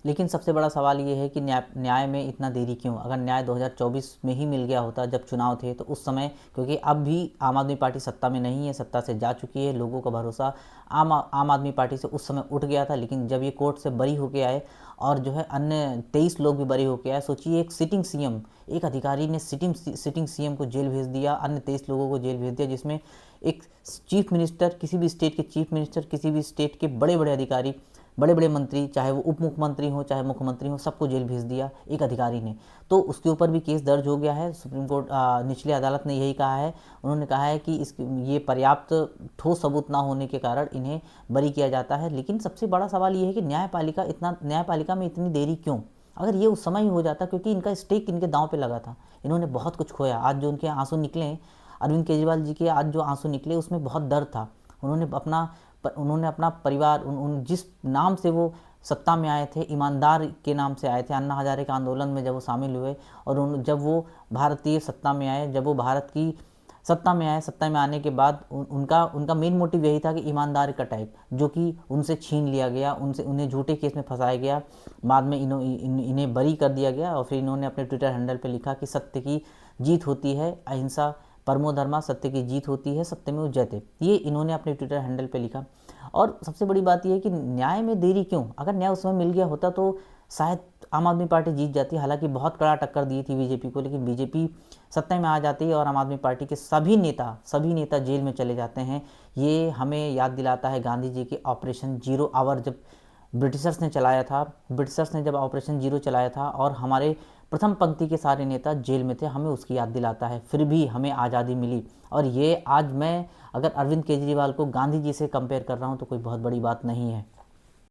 लेकिन सबसे बड़ा सवाल ये है कि न्याय में इतना देरी क्यों? अगर न्याय 2024 में ही मिल गया होता जब चुनाव थे, तो उस समय, क्योंकि अब भी आम आदमी पार्टी सत्ता में नहीं है, सत्ता से जा चुकी है, लोगों का भरोसा आम आदमी पार्टी से उस समय उठ गया था। लेकिन जब ये कोर्ट से बरी होके आए और जो है अन्य 23 लोग भी बरी होके आए, सोचिए एक सिटिंग सीएम, एक अधिकारी ने सिटिंग सीएम को जेल भेज दिया, अन्य 23 लोगों को जेल भेज दिया, जिसमें एक चीफ मिनिस्टर, किसी भी स्टेट के चीफ मिनिस्टर, किसी भी स्टेट के बड़े बड़े अधिकारी, बड़े बड़े मंत्री, चाहे वो उप मुख्यमंत्री हो चाहे मुख्यमंत्री हो, सबको जेल भेज दिया एक अधिकारी ने। तो उसके ऊपर भी केस दर्ज हो गया है। सुप्रीम कोर्ट, निचली अदालत ने यही कहा है। उन्होंने कहा है कि ये पर्याप्त ठोस सबूत ना होने के कारण इन्हें बरी किया जाता है। लेकिन सबसे बड़ा सवाल ये है कि न्यायपालिका में इतनी देरी क्यों? अगर ये उस समय ही हो जाता, क्योंकि इनका स्टेक इनके दांव पे लगा था, इन्होंने बहुत कुछ खोया। आज जो उनके आंसू निकले, अरविंद केजरीवाल जी के आज जो आंसू निकले, उसमें बहुत दर्द था। उन्होंने अपना परिवार, जिस नाम से वो सत्ता में आए थे, ईमानदार के नाम से आए थे, अन्ना हजारे के आंदोलन में जब वो शामिल हुए, और जब वो भारतीय सत्ता में आए, जब वो भारत की सत्ता में आए, सत्ता में आने के बाद उनका उनका मेन मोटिव यही था कि ईमानदार का टाइप, जो कि उनसे छीन लिया गया, उन्हें झूठे केस में फंसाया गया। बाद में इन्हें बरी कर दिया गया। और फिर इन्होंने अपने ट्विटर हैंडल पे लिखा कि सत्य की जीत होती है, अहिंसा परमो धर्मा, सत्य की जीत होती है, सत्यमेव जयते। ये इन्होंने अपने ट्विटर हैंडल पे लिखा। और सबसे बड़ी बात यह है कि न्याय में देरी क्यों? अगर न्याय उस समय मिल गया होता तो शायद आम आदमी पार्टी जीत जाती। हालांकि बहुत कड़ा टक्कर दी थी बीजेपी को, लेकिन बीजेपी सत्ता में आ जाती है और आम आदमी पार्टी के सभी नेता जेल में चले जाते हैं। ये हमें याद दिलाता है गांधी जी के ऑपरेशन जीरो आवर, जब ब्रिटिशर्स ने चलाया था। ब्रिटिशर्स ने जब ऑपरेशन जीरो चलाया था और हमारे प्रथम पंक्ति के सारे नेता जेल में थे, हमें उसकी याद दिलाता है। फिर भी हमें आज़ादी मिली। और ये आज मैं अगर अरविंद केजरीवाल को गांधी जी से कंपेयर कर रहा हूँ तो कोई बहुत बड़ी बात नहीं है।